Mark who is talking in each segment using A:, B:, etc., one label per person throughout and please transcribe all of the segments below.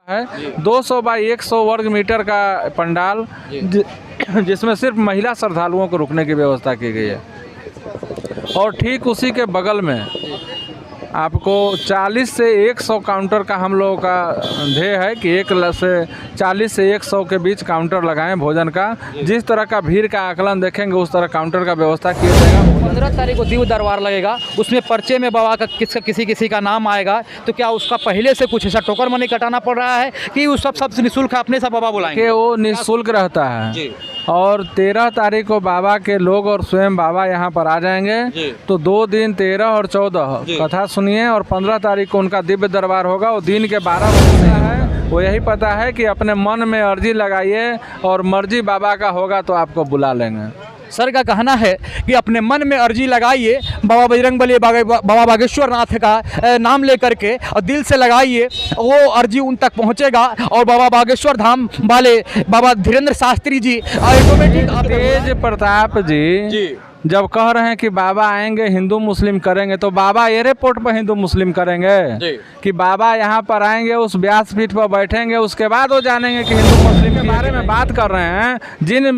A: है 200 बाई 100 वर्ग मीटर का पंडाल जिसमें सिर्फ महिला श्रद्धालुओं को रुकने की व्यवस्था की गई है। और ठीक उसी के बगल में आपको 40 से 100 काउंटर का हम लोगों का ध्येय है कि 40 से 100 के बीच काउंटर लगाएं भोजन का। जिस तरह का भीड़ का आकलन देखेंगे उस तरह काउंटर का व्यवस्था किया जाएगा।
B: 15 तारीख को दिव्य दरबार लगेगा, उसमें पर्चे में बाबा का किसी का नाम आएगा, तो क्या उसका पहले से कुछ ऐसा टोकन मनी कटाना पड़ रहा है कि उस सब निःशुल्क अपने सब बाबा बुलाएंगे?
A: वो निःशुल्क रहता है और 13 तारीख को बाबा के लोग और स्वयं बाबा यहाँ पर आ जाएंगे। तो 2 दिन 13 और 14 कथा सुनिए और 15 तारीख को उनका दिव्य दरबार होगा। वो दिन के 12 बजे है। वो यही पता है कि अपने मन में अर्जी लगाइए और मर्जी बाबा का होगा तो आपको बुला लेंगे।
B: सर का कहना है कि अपने मन में अर्जी लगाइए, बाबा बजरंगबली बाबा बागेश्वर नाथ का नाम लेकर के और दिल से लगाइए, वो अर्जी उन तक पहुंचेगा। और बाबा बागेश्वर धाम वाले बाबा धीरेन्द्र शास्त्री जी ऑटोमेटिक
A: तेज प्रताप जी जब कह रहे हैं कि बाबा आएंगे हिंदू मुस्लिम करेंगे, तो बाबा एयरपोर्ट पर हिंदू मुस्लिम करेंगे कि बाबा यहाँ पर आएंगे, उस व्यासपीठ पर बैठेंगे, उसके बाद वो जानेंगे कि हिंदू मुस्लिम के बारे में बात कर रहे हैं। जिन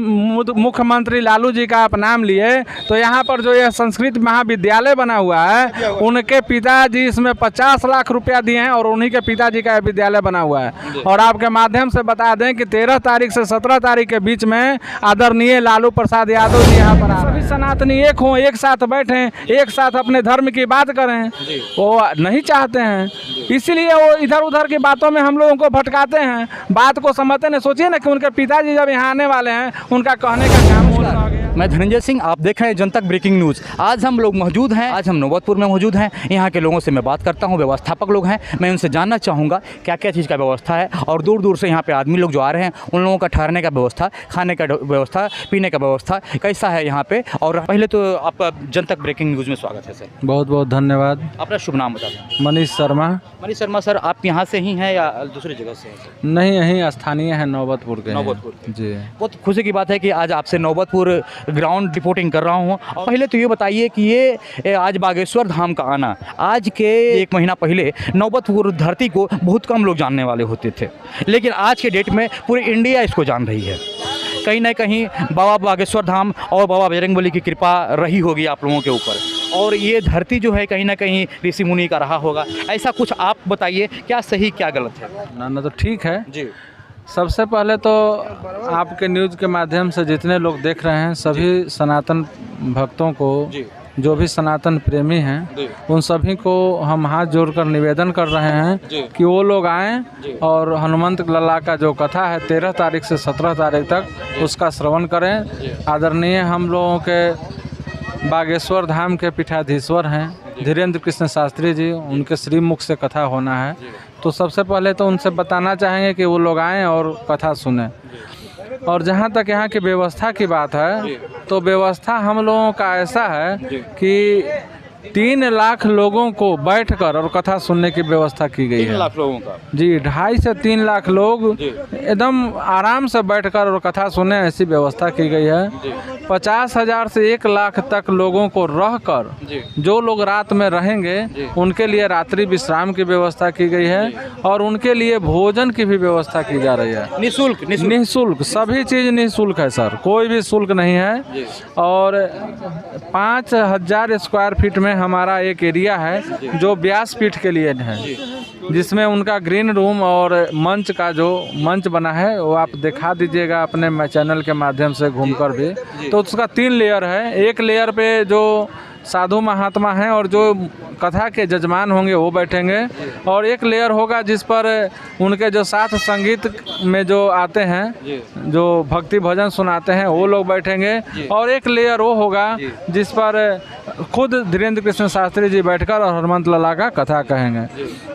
A: मुख्यमंत्री लालू जी का आप नाम लिए, तो यहाँ पर जो यह संस्कृत महाविद्यालय बना हुआ है, उनके पिताजी इसमें 50 लाख रुपया दिए हैं और उन्हीं के पिताजी का विद्यालय बना हुआ है। और आपके माध्यम से बता दें कि 13 तारीख से 17 तारीख के बीच में आदरणीय लालू प्रसाद यादव जी यहाँ पर सभी सनातनी एक हों, एक साथ बैठें, एक साथ अपने धर्म की बात करें, वो नहीं चाहते हैं। इसीलिए वो इधर उधर की बातों में हम लोगों को भटकाते हैं, बात को समझते नहीं। सोचिए ना कि उनके पिताजी जब यहाँ आने वाले हैं, उनका कहने का काम हो गया।
B: मैं धनंजय सिंह, आप देख रहे हैं जनतक ब्रेकिंग न्यूज़। आज हम लोग मौजूद हैं, आज हम नौबतपुर में मौजूद हैं। यहाँ के लोगों से मैं बात करता हूँ, व्यवस्थापक लोग हैं, मैं उनसे जानना चाहूँगा क्या क्या चीज़ का व्यवस्था है। और दूर दूर से यहाँ पे आदमी लोग जो आ रहे हैं, उन लोगों का ठहरने का व्यवस्था, खाने का व्यवस्था, पीने का व्यवस्था कैसा है यहाँ पे। और पहले तो आपका जनतक ब्रेकिंग न्यूज़ में स्वागत है सर।
A: बहुत बहुत धन्यवाद।
B: अपना शुभ नाम बता दें।
A: मनीष शर्मा।
B: मनीष शर्मा सर, आप यहाँ से ही हैं या दूसरी जगह से हैं सर?
A: नहीं, यहीं स्थानीय है, नौबतपुर के।
B: नौबतपुर
A: जी।
B: बहुत खुशी की बात है कि आज आपसे नौबतपुर ग्राउंड रिपोर्टिंग कर रहा हूँ। और पहले तो ये बताइए कि ये आज बागेश्वर धाम का आना, आज के 1 महीना पहले नौबतपुर धरती को बहुत कम लोग जानने वाले होते थे, लेकिन आज के डेट में पूरी इंडिया इसको जान रही है। कहीं ना कहीं बाबा बागेश्वर धाम और बाबा बजरंगबली की कृपा रही होगी आप लोगों के ऊपर, और ये धरती जो है कहीं ना कहीं ऋषि मुनि का रहा होगा। ऐसा कुछ आप बताइए, क्या सही क्या गलत है?
A: ना तो ठीक है
B: जी।
A: सबसे पहले तो आपके न्यूज़ के माध्यम से जितने लोग देख रहे हैं, सभी सनातन भक्तों को, जो भी सनातन प्रेमी हैं, उन सभी को हम हाथ जोड़कर निवेदन कर रहे हैं कि वो लोग आएँ और हनुमंत लल्ला का जो कथा है 13 तारीख से 17 तारीख तक उसका श्रवण करें। आदरणीय हम लोगों के बागेश्वर धाम के पीठाधीश्वर हैं धीरेन्द्र कृष्ण शास्त्री जी, उनके श्रीमुख से कथा होना है। तो सबसे पहले तो उनसे बताना चाहेंगे कि वो लोग आएँ और कथा सुने। और जहाँ तक यहाँ की व्यवस्था की बात है, तो व्यवस्था हम लोगों का ऐसा है कि 3 लाख लोगों को बैठकर और कथा सुनने की व्यवस्था की गई है।
B: 3 लाख लोगों का?
A: जी, 2.5 से 3 लाख लोग एकदम आराम से बैठकर और कथा सुने, ऐसी व्यवस्था की गई है। 50,000 से 1 लाख तक लोगों को रहकर, जो लोग रात में रहेंगे उनके लिए रात्रि विश्राम की व्यवस्था की गई है और उनके लिए भोजन की भी व्यवस्था की जा रही है। निःशुल्क सभी चीज़ निःशुल्क है सर, कोई भी शुल्क नहीं है। और 5,000 स्क्वायर फीट में हमारा एक एरिया है जो व्यासपीठ के लिए है, जिसमें उनका ग्रीन रूम और मंच का जो मंच बना है वो आप दिखा दीजिएगा अपने चैनल के माध्यम से घूमकर भी। तो उसका 3 लेयर है। एक लेयर पे जो साधु महात्मा हैं और जो कथा के जजमान होंगे वो बैठेंगे, और एक लेयर होगा जिस पर उनके जो साथ संगीत में जो आते हैं, जो भक्ति भजन सुनाते हैं, वो लोग बैठेंगे। और एक लेयर वो होगा जिस पर खुद धीरेन्द्र कृष्ण शास्त्री जी बैठकर और हनुमंत लल्ला का कथा कहेंगे।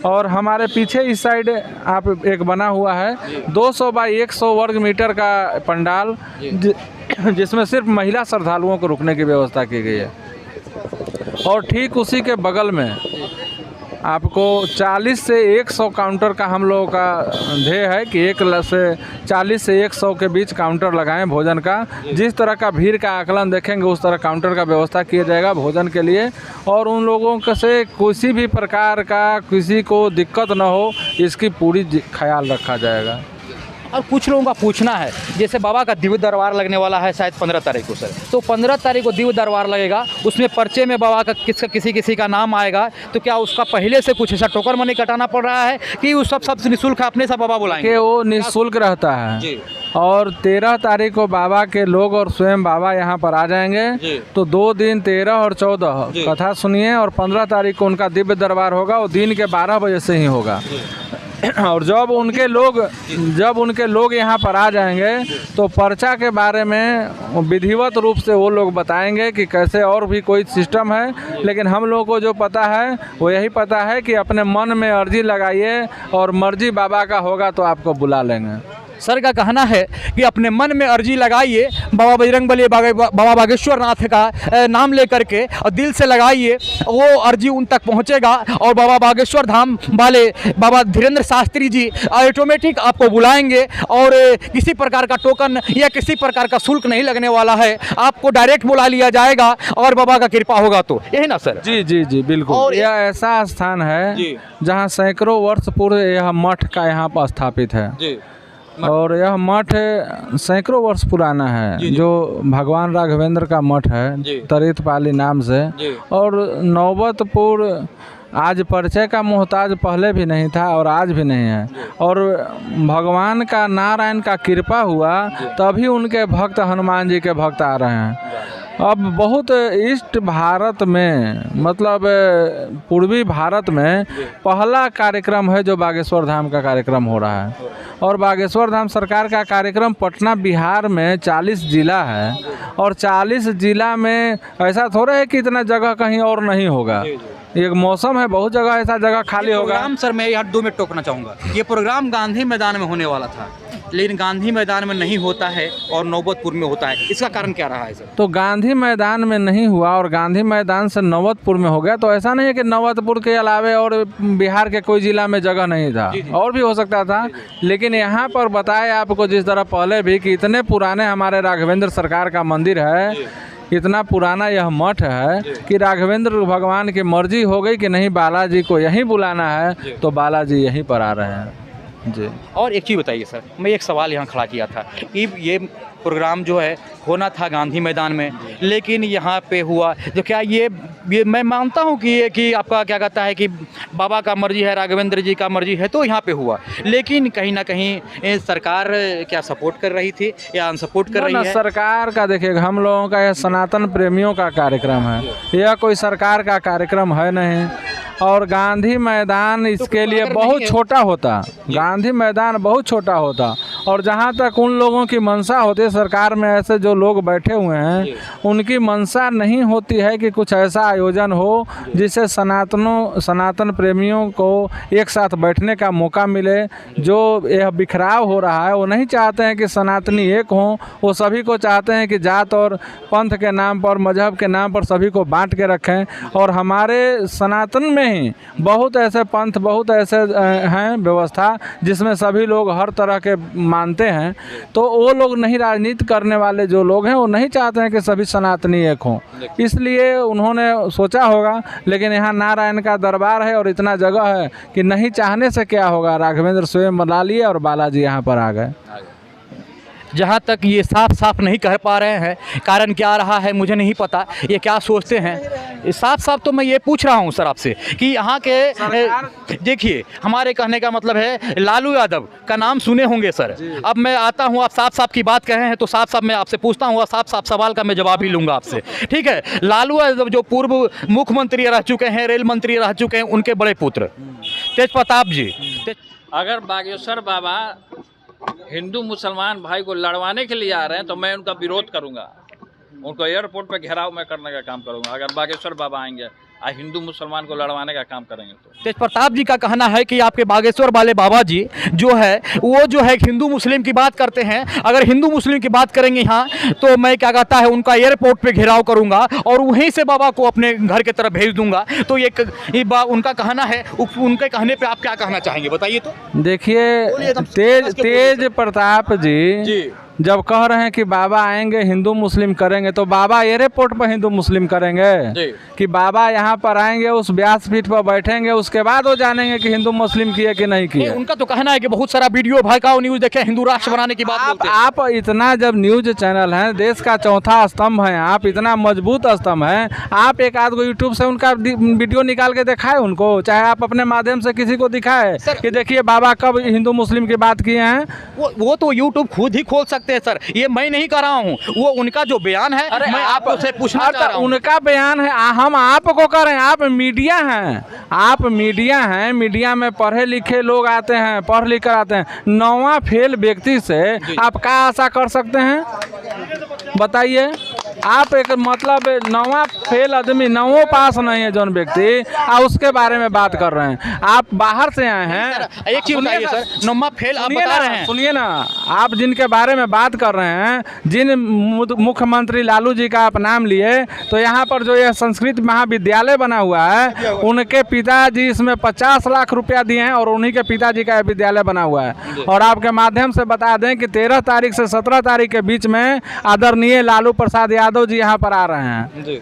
A: और हमारे पीछे इस साइड आप एक बना हुआ है 200 बाई 100 वर्ग मीटर का पंडाल जिसमें सिर्फ महिला श्रद्धालुओं को रुकने की व्यवस्था की गई है। और ठीक उसी के बगल में आपको 40 से 100 काउंटर का हम लोगों का ध्येय है कि 40 से 100 के बीच काउंटर लगाएं भोजन का। जिस तरह का भीड़ का आकलन देखेंगे उस तरह काउंटर का व्यवस्था किया जाएगा भोजन के लिए, और उन लोगों से किसी भी प्रकार का किसी को दिक्कत न हो इसकी पूरी ख्याल रखा जाएगा।
B: और कुछ लोगों का पूछना है, जैसे बाबा का दिव्य दरबार लगने वाला है शायद 15 तारीख को सर, तो 15 तारीख को दिव्य दरबार लगेगा, उसमें पर्चे में बाबा का किसी का नाम आएगा, तो क्या उसका पहले से कुछ ऐसा टोकन मनी कटाना पड़ रहा है कि उस सब निःशुल्क अपने सब बाबा बुलाएंगे?
A: कि वो निःशुल्क रहता है
B: जी।
A: और 13 तारीख को बाबा के लोग और स्वयं बाबा यहाँ पर आ जाएंगे, तो 2 दिन 13 और 14 कथा सुनिए, और 15 तारीख को उनका दिव्य दरबार होगा, वो दिन के 12 बजे से ही होगा। और जब उनके लोग यहाँ पर आ जाएंगे तो पर्चा के बारे में विधिवत रूप से वो लोग बताएंगे कि कैसे और भी कोई सिस्टम है, लेकिन हम लोगों को जो पता है वो यही पता है कि अपने मन में अर्जी लगाइए और मर्जी बाबा का होगा तो आपको बुला लेंगे।
B: सर का कहना है कि अपने मन में अर्जी लगाइए, बाबा बजरंगबली बाबा बागेश्वर नाथ का नाम लेकर के, और दिल से लगाइए, वो अर्जी उन तक पहुंचेगा और बाबा बागेश्वर धाम वाले बाबा धीरेन्द्र शास्त्री जी ऑटोमेटिक आपको बुलाएंगे, और किसी प्रकार का टोकन या किसी प्रकार का शुल्क नहीं लगने वाला है, आपको डायरेक्ट बुला लिया जाएगा और बाबा का कृपा होगा। तो यही ना सर?
A: जी जी जी बिल्कुल। और यह ऐसा स्थान है जहाँ सैकड़ों वर्ष पूर्व यह मठ का यहाँ पर स्थापित है जी। और यह मठ सैकड़ों वर्ष पुराना है, जो भगवान राघवेंद्र का मठ है तरीतपाली नाम से। और नौबतपुर आज परिचय का मोहताज पहले भी नहीं था और आज भी नहीं है, और भगवान का नारायण का कृपा हुआ तभी उनके भक्त हनुमान जी के भक्त आ रहे हैं। अब बहुत ईस्ट भारत में, मतलब पूर्वी भारत में पहला कार्यक्रम है जो बागेश्वर धाम का कार्यक्रम हो रहा है। और बागेश्वर धाम सरकार का कार्यक्रम पटना बिहार में 40 जिला है, और 40 जिला में ऐसा थोड़ा है कि इतना जगह कहीं और नहीं होगा। एक मौसम है, बहुत जगह ऐसा जगह खाली होगा।
B: प्रोग्राम सर मैं यहाँ 2 मिनट टोकना चाहूँगा, ये प्रोग्राम गांधी मैदान में होने वाला था, लेकिन गांधी मैदान में नहीं होता है और नौबतपुर में होता है, इसका कारण क्या रहा है सर?
A: तो गांधी मैदान में नहीं हुआ और गांधी मैदान से नौबतपुर में हो गया, तो ऐसा नहीं है कि नौबतपुर के अलावे और बिहार के कोई जिला में जगह नहीं था, और भी हो सकता था। लेकिन यहाँ पर बताए आपको जिस तरह पहले भी कि इतने पुराने हमारे राघवेंद्र सरकार का मंदिर है, इतना पुराना यह मठ है कि राघवेंद्र भगवान की मर्जी हो गई कि नहीं बालाजी को यहीं बुलाना है, तो बालाजी यहीं पर आ रहे हैं जी।
B: और एक चीज़ बताइए सर, मैं एक सवाल यहाँ खड़ा किया था कि ये प्रोग्राम जो है होना था गांधी मैदान में, लेकिन यहाँ पे हुआ, जो क्या ये मैं मानता हूँ कि आपका क्या कहता है कि बाबा का मर्जी है, राघवेंद्र जी का मर्जी है, तो यहाँ पे हुआ, लेकिन कहीं ना कहीं सरकार क्या सपोर्ट कर रही थी या अनसपोर्ट कर रही है?
A: सरकार का देखिए, हम लोगों का यह सनातन प्रेमियों का कार्यक्रम है, यह कोई सरकार का कार्यक्रम है नहीं। और गांधी मैदान इसके लिए बहुत छोटा होता, गांधी मैदान बहुत छोटा होता, और जहाँ तक उन लोगों की मंशा होती है, सरकार में ऐसे जो लोग बैठे हुए हैं उनकी मंशा नहीं होती है कि कुछ ऐसा आयोजन हो जिससे सनातन प्रेमियों को एक साथ बैठने का मौका मिले। जो यह बिखराव हो रहा है, वो नहीं चाहते हैं कि सनातनी एक हों, वो सभी को चाहते हैं कि जात और पंथ के नाम पर, मजहब के नाम पर सभी को बांट के रखें। और हमारे सनातन में ही बहुत ऐसे पंथ, बहुत ऐसे हैं व्यवस्था जिसमें सभी लोग हर तरह के मानते हैं, तो वो लोग नहीं, राजनीति करने वाले जो लोग हैं वो नहीं चाहते हैं कि सभी सनातनी एक हों, इसलिए उन्होंने सोचा होगा। लेकिन यहाँ नारायण का दरबार है और इतना जगह है कि नहीं चाहने से क्या होगा, राघवेंद्र स्वयं बुला लिए और बालाजी यहाँ पर आ गए।
B: जहाँ तक ये साफ साफ नहीं कह पा रहे हैं, कारण क्या रहा है मुझे नहीं पता, ये क्या सोचते हैं, साफ साफ तो मैं ये पूछ रहा हूँ सर आपसे कि यहाँ के देखिए, हमारे कहने का मतलब है लालू यादव का नाम सुने होंगे सर। अब मैं आता हूँ, आप साफ साफ की बात कहे हैं तो साफ साफ मैं आपसे पूछता हूँ, और साफ साफ सवाल का मैं जवाब ही लूँगा आपसे, ठीक है? लालू यादव जो पूर्व मुख्यमंत्री रह चुके हैं, रेल मंत्री रह चुके हैं, उनके बड़े पुत्र तेज प्रताप जी।
C: अगर बागेश्वर बाबा हिंदू मुसलमान भाई को लड़वाने के लिए आ रहे हैं तो मैं उनका विरोध करूंगा, उनको एयरपोर्ट पे घेराव में करने का काम करूंगा अगर बागेश्वर बाबा आएंगे। और हिंदू मुसलमान को लड़वाने का काम करेंगे तो।
B: तेज प्रताप जी का कहना है कि आपके बागेश्वर वाले बाबा जी जो है वो जो है हिंदू मुस्लिम की बात करते हैं। अगर हिंदू मुस्लिम की बात करेंगे यहाँ तो मैं क्या कहता है उनका एयरपोर्ट पे घेराव करूंगा और वहीं से बाबा को अपने घर की तरफ भेज दूंगा। तो ये उनका कहना है, उनके कहने पे आप क्या कहना चाहेंगे बताइए तो।
A: देखिए तेज प्रताप जी जब कह रहे हैं कि बाबा आएंगे हिंदू मुस्लिम करेंगे, तो बाबा एयरपोर्ट पर हिंदू मुस्लिम करेंगे कि बाबा यहाँ पर आएंगे उस व्यासपीठ पर बैठेंगे उसके बाद वो जानेंगे कि हिंदू मुस्लिम किए कि नहीं किए।
B: उनका तो कहना है कि बहुत सारा वीडियो भड़काऊ न्यूज देखे हिंदू राष्ट्र बनाने की बात।
A: आप इतना जब न्यूज चैनल है, देश का चौथा स्तंभ है, आप इतना मजबूत स्तंभ है, आप एक आध को यूट्यूब से उनका वीडियो निकाल के दिखाए उनको, चाहे आप अपने माध्यम से किसी को दिखाए कि देखिए बाबा कब हिंदू मुस्लिम की बात किए हैं।
B: वो तो यूट्यूब खुद ही खोल सकते हैं सर, ये मैं नहीं कर रहा हूँ, वो उनका जो बयान है मैं आपसे पूछना चाह रहा हूँ।
A: उनका बयान है, हम आपको कर रहे हैं, आप मीडिया हैं, आप मीडिया हैं, मीडिया में पढ़े लिखे लोग आते हैं, पढ़ लिख कर आते हैं। 9वां फेल व्यक्ति से आप क्या आशा कर सकते हैं बताइए। आप एक मतलब 9वां फेल आदमी, 9वां पास नहीं है जौन व्यक्ति, आप उसके बारे में बात कर रहे हैं। आप बाहर से आए हैं,
B: एक चीज बताइए सर, 9वां फेल आप बता रहे हैं,
A: सुनिए ना, आप जिनके बारे में बात कर रहे हैं, जिन मुख्यमंत्री लालू जी का आप नाम लिए, तो यहाँ पर जो यह संस्कृत महाविद्यालय बना हुआ है उनके पिताजी इसमें 50 लाख रुपया दिए हैं और उन्हीं के पिताजी का विद्यालय बना हुआ है। और आपके माध्यम से बता दें कि 13 तारीख से 17 तारीख के बीच में आदरणीय लालू प्रसाद यादव जी यहाँ पर आ रहे हैं।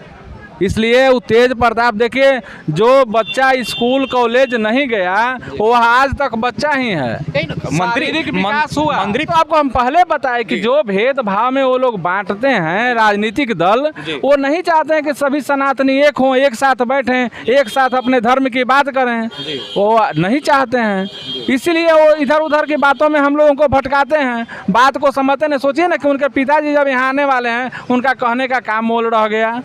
A: इसलिए वो तेज प्रताप, देखिए जो बच्चा स्कूल कॉलेज नहीं गया वो आज तक बच्चा ही है। शारीरिक विकास हुआ मंत्री, तो आपको हम पहले बताए कि जो भेदभाव में वो लोग बांटते हैं राजनीतिक दल, वो नहीं चाहते हैं कि सभी सनातनी एक हों, एक साथ बैठें, एक साथ अपने धर्म की बात करें, वो नहीं चाहते हैं। इसीलिए वो इधर उधर की बातों में हम लोगों को भटकाते हैं, बात को समझते नहीं। सोचिए ना कि उनके पिताजी जब यहाँ आने वाले हैं उनका कहने का काम मोल रह गया।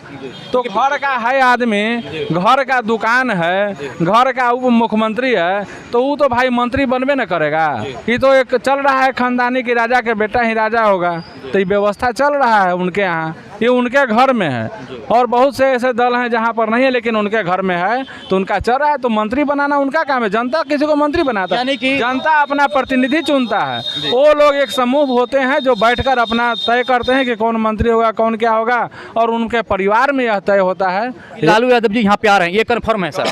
A: तो घर का है आदमी, घर का दुकान है, घर का उप मुख्यमंत्री है, तो वो तो भाई मंत्री बनबे न करेगा। ये तो एक चल रहा है खानदानी की राजा के बेटा ही राजा होगा, तो ये व्यवस्था चल रहा है उनके यहाँ, ये उनके घर में है। और बहुत से ऐसे दल हैं जहाँ पर नहीं है लेकिन उनके घर में है तो उनका चल रहा है। तो मंत्री बनाना उनका काम है, जनता किसी को मंत्री बनाता है, जनता अपना प्रतिनिधि चुनता है। वो लोग एक समूह होते हैं जो बैठकर अपना तय करते हैं कि कौन मंत्री होगा, कौन क्या होगा, और उनके परिवार में यह तय होता है।
B: लालू यादव जी यहाँ पे आ रहे हैं, ये कन्फर्म है सर?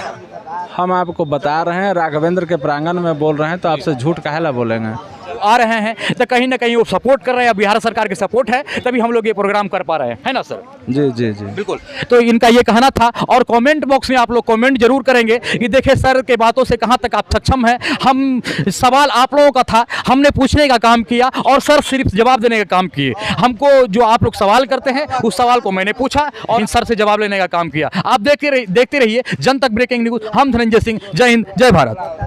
A: हम आपको बता रहे हैं, राघवेंद्र के प्रांगण में बोल रहे हैं, तो आपसे झूठ काहे बोलेंगे।
B: आ रहे हैं तो कहीं ना कहीं वो सपोर्ट कर रहे हैं, बिहार सरकार की सपोर्ट है तभी हम लोग ये प्रोग्राम कर पा रहे हैं, है ना सर?
A: जी जी जी
B: बिल्कुल। तो इनका ये कहना था और कमेंट बॉक्स में आप लोग कमेंट जरूर करेंगे कि देखिए सर के बातों से कहाँ तक आप सक्षम हैं। हम सवाल आप लोगों का था, हमने पूछने का काम किया और सर सिर्फ जवाब देने का काम किए। हमको जो आप लोग सवाल करते हैं उस सवाल को मैंने पूछा और इन सर से जवाब लेने का काम किया। आप देखते रहिए जन तक ब्रेकिंग न्यूज। हम धनंजय सिंह, जय हिंद, जय भारत।